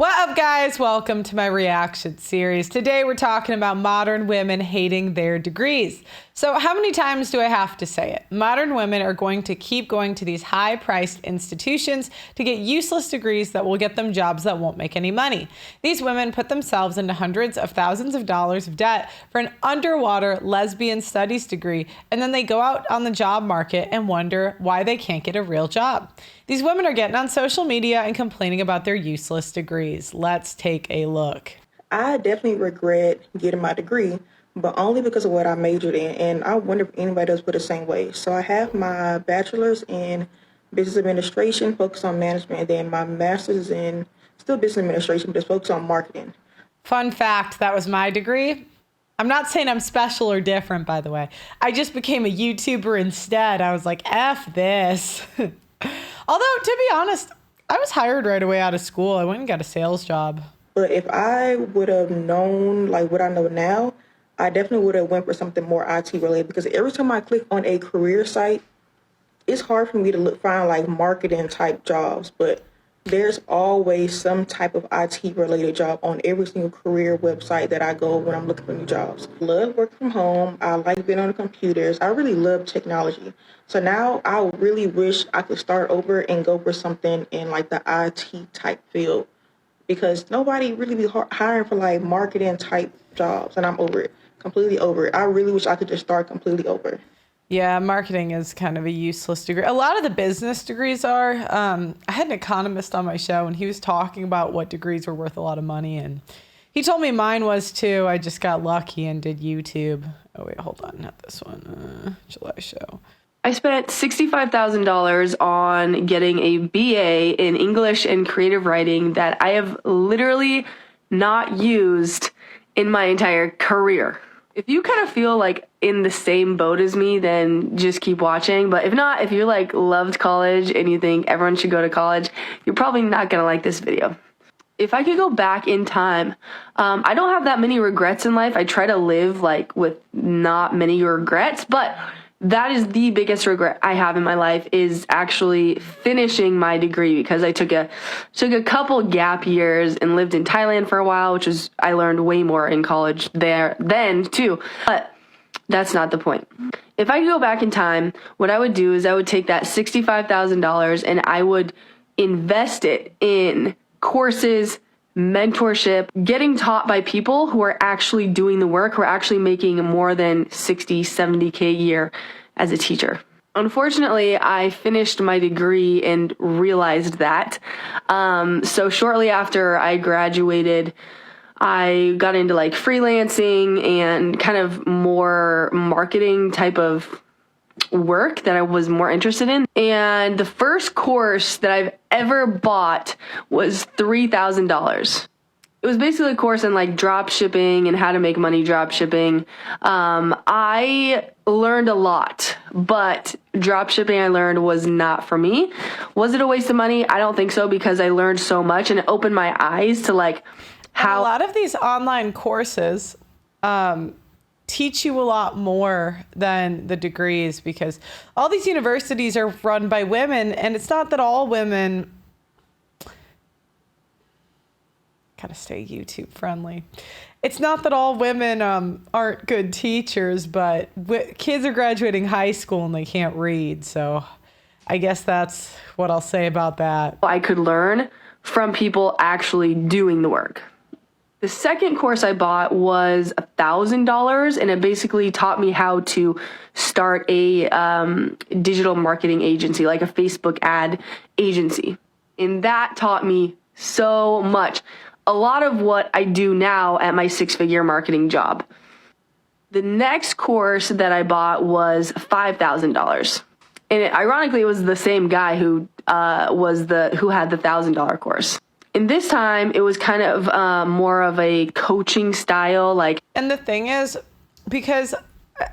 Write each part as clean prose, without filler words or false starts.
What up, guys? Welcome to my reaction series. Today we're talking about modern women hating their degrees. So how many times do I have to say it? Modern women are going to keep going to these high-priced institutions to get useless degrees that will get them jobs that won't make any money. These women put themselves into hundreds of thousands of dollars of debt for an underwater lesbian studies degree, and then they go out on the job market and wonder why they can't get a real job. These women are getting on social media and complaining about their useless degrees. Let's take a look. I definitely regret getting my degree, but only because of what I majored in, and I wonder if anybody does put the same way. So I have my bachelor's in business administration, focused on management, and then my master's in still business administration, but it's focused on marketing. Fun fact, that was my degree. I'm not saying I'm special or different, by the way. I just became a YouTuber instead. I was like, F this. Although, to be honest, I was hired right away out of school. I went and got a sales job. But if I would have known like what I know now, I definitely would have went for something more IT related, because every time I click on a career site, it's hard for me to find like marketing type jobs, but there's always some type of IT related job on every single career website that I go when I'm looking for new jobs. Love working from home. I like being on the computers. I really love technology. So now I really wish I could start over and go for something in like the IT type field, because nobody really be hiring for like marketing type jobs, and I'm over it, completely over it. I really wish I could just start completely over. Yeah, marketing is kind of a useless degree. A lot of the business degrees are. I had an economist on my show, and he was talking about what degrees were worth a lot of money, and he told me mine was too. I just got lucky and did YouTube. Oh, wait, hold on. Not this one. July show. I spent $65,000 on getting a BA in English and creative writing that I have literally not used in my entire career. If you kind of feel like in the same boat as me, then just keep watching. But if not, if you like loved college and you think everyone should go to college, you're probably not going to like this video. If I could go back in time, I don't have that many regrets in life. I try to live like with not many regrets, but that is the biggest regret I have in my life, is actually finishing my degree, because I took a couple gap years and lived in Thailand for a while, which is, I learned way more in college there then too. But that's not the point. If I could go back in time, what I would do is I would take that $65,000 and I would invest it in courses, mentorship, getting taught by people who are actually doing the work, who are actually making more than 60, 70K a year as a teacher. Unfortunately, I finished my degree and realized that. So shortly after I graduated, I got into like freelancing and kind of more marketing type of work that I was more interested in. And the first course that I've ever bought was $3,000. It was basically a course in like drop shipping and how to make money drop shipping. I learned a lot, but drop shipping I learned was not for me. Was it a waste of money? I don't think so, because I learned so much and it opened my eyes to like how a lot of these online courses teach you a lot more than the degrees, because all these universities are run by women, and it's not that all women, gotta stay YouTube friendly. It's not that all women aren't good teachers, but kids are graduating high school and they can't read. So I guess that's what I'll say about that. I could learn from people actually doing the work. The second course I bought was $1,000, and it basically taught me how to start a digital marketing agency, like a Facebook ad agency. And that taught me so much. A lot of what I do now at my six-figure marketing job. The next course that I bought was $5,000. And ironically, it was the same guy who had the $1,000 course. And this time, it was kind of more of a coaching style, like. And the thing is, because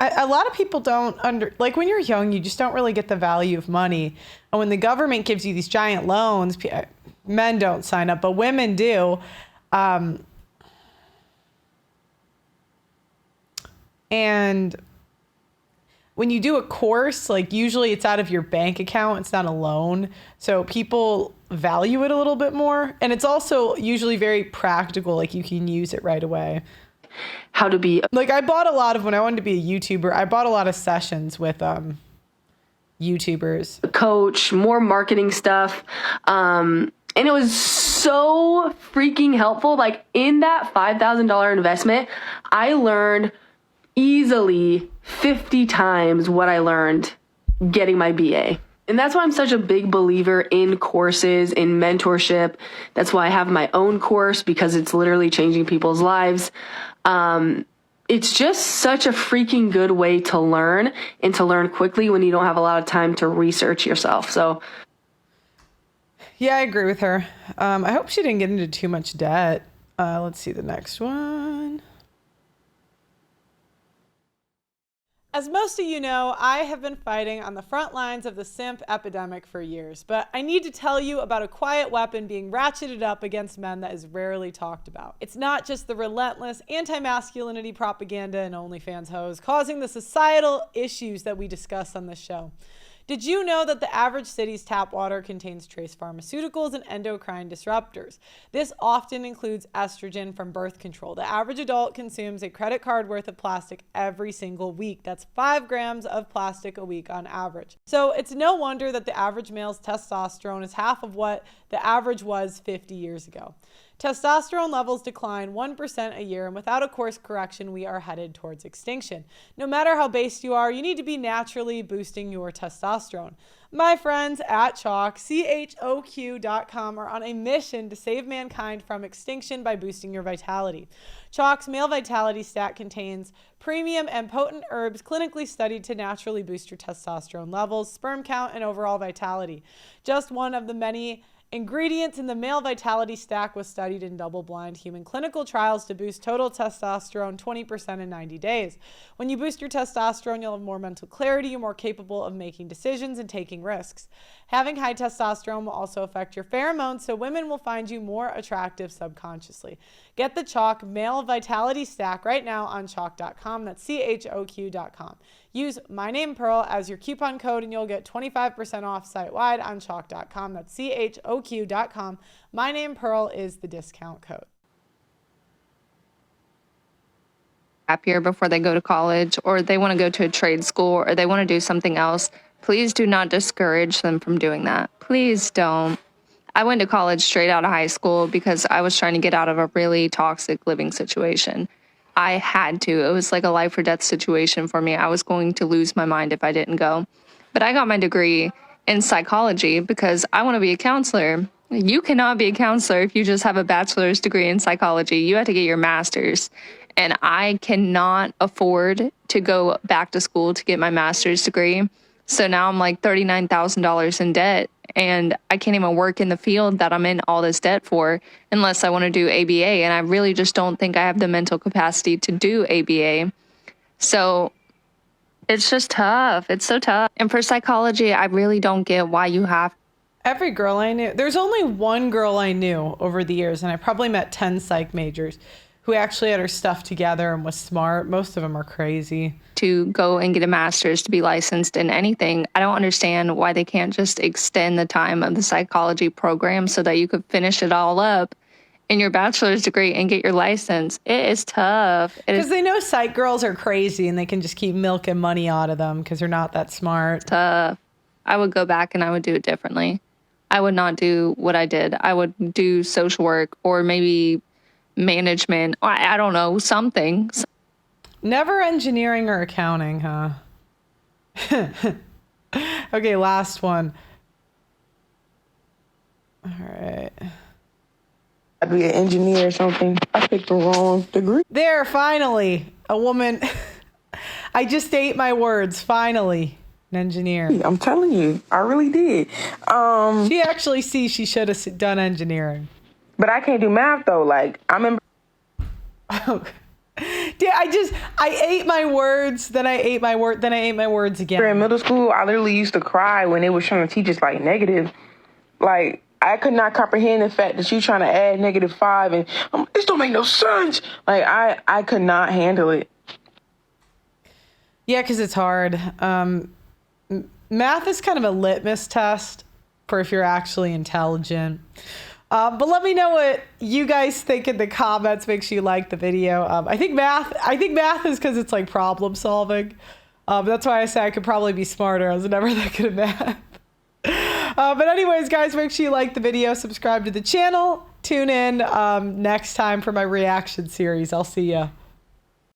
a lot of people don't like when you're young, you just don't really get the value of money. And when the government gives you these giant loans, men don't sign up, but women do. And when you do a course, like usually it's out of your bank account, it's not a loan. So people value it a little bit more. And it's also usually very practical, like you can use it right away. How to be Like I bought a lot of, when I wanted to be a YouTuber, I bought a lot of sessions with YouTubers. a coach, more marketing stuff. And it was so freaking helpful. Like in that $5,000 investment, I learned easily 50 times what I learned getting my BA. And that's why I'm such a big believer in courses, in mentorship. That's why I have my own course, because it's literally changing people's lives. It's just such a freaking good way to learn, and to learn quickly when you don't have a lot of time to research yourself. So Yeah, I agree with her. I hope she didn't get into too much debt. Let's see the next one. As most of you know, I have been fighting on the front lines of the simp epidemic for years, but I need to tell you about a quiet weapon being ratcheted up against men that is rarely talked about. It's not just the relentless anti-masculinity propaganda and OnlyFans hoes causing the societal issues that we discuss on this show. Did you know that the average city's tap water contains trace pharmaceuticals and endocrine disruptors? This often includes estrogen from birth control. The average adult consumes a credit card worth of plastic every single week. That's 5 grams of plastic a week on average. So it's no wonder that the average male's testosterone is half of what the average was 50 years ago. Testosterone levels decline 1% a year, and without a course correction, we are headed towards extinction. No matter how based you are, you need to be naturally boosting your testosterone. My friends at Chalk, CHOQ.com, are on a mission to save mankind from extinction by boosting your vitality. Chalk's Male Vitality Stack contains premium and potent herbs clinically studied to naturally boost your testosterone levels, sperm count, and overall vitality. Just one of the many ingredients in the Male Vitality Stack was studied in double-blind human clinical trials to boost total testosterone 20% in 90 days. When you boost your testosterone, you'll have more mental clarity, you're more capable of making decisions and taking risks. Having high testosterone will also affect your pheromones, so women will find you more attractive subconsciously. Get the Chalk Male Vitality Stack right now on chalk.com. That's CHOQ.com. Use my name Pearl as your coupon code and you'll get 25% off site-wide on chalk.com. That's CHOQ.com. My name Pearl is the discount code. Happier before they go to college, or they want to go to a trade school, or they want to do something else. Please do not discourage them from doing that. Please don't. I went to college straight out of high school because I was trying to get out of a really toxic living situation. I had to. It was like a life or death situation for me. I was going to lose my mind if I didn't go. But I got my degree in psychology because I want to be a counselor. You cannot be a counselor if you just have a bachelor's degree in psychology. You have to get your master's. And I cannot afford to go back to school to get my master's degree. So now I'm like $39,000 in debt, and I can't even work in the field that I'm in all this debt for unless I want to do ABA. And I really just don't think I have the mental capacity to do ABA. So it's just tough. It's so tough. And for psychology, I really don't get why you have. Every girl I knew, there's only one girl I knew over the years, and I probably met 10 psych majors who actually had her stuff together and was smart. Most of them are crazy. To go and get a master's to be licensed in anything. I don't understand why they can't just extend the time of the psychology program so that you could finish it all up in your bachelor's degree and get your license. It is tough. Because they know psych girls are crazy and they can just keep milking money out of them because they're not that smart. Tough. I would go back and I would do it differently. I would not do what I did. I would do social work or maybe management. I don't know, something. Never engineering or accounting, huh? Okay, last one. All right. I'd be an engineer or something. I picked the wrong degree. There, finally, a woman. I just ate my words, finally. An engineer. I'm telling you, I really did. She actually sees she should have done engineering. But I can't do math though. Like I remember. Yeah, I ate my words, then I ate my words again. In middle school, I literally used to cry when they was trying to teach us like negative. Like I could not comprehend the fact that you trying to add -5 and this don't make no sense. Like I could not handle it. Yeah, because it's hard. Math is kind of a litmus test for if you're actually intelligent. But let me know what you guys think in the comments. Make sure you like the video. I think math is because it's like problem solving. That's why I say I could probably be smarter. I was never that good at math. But anyways, guys, make sure you like the video, subscribe to the channel, tune in next time for my reaction series. I'll see ya.